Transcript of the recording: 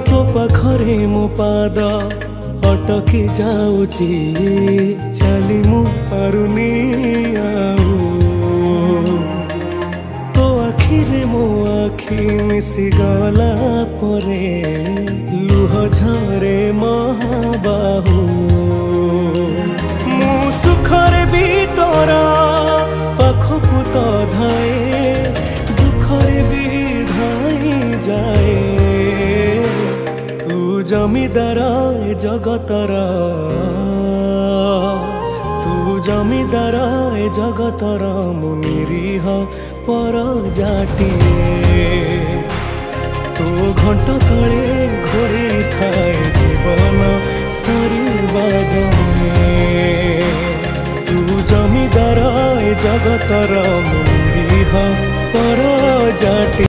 तो पाखरे मो पाद अटकी जाऊची चली मु पारुनी आउ तो आखिरे मो आखि मिसी गला परे लुह झरे महाबाहु मु सुखरे भी तोरा पाखकु तो धाए दुखरे भी धाई जाए तू जमीदार ए जगतर तू जमीदार ए जगतर मु निरीह पर जाटिए तो घंटा तले घोरी थाए जीवन सरीबा जाए तू जमीदार ए जगतर मु निरीह पर जाटिए।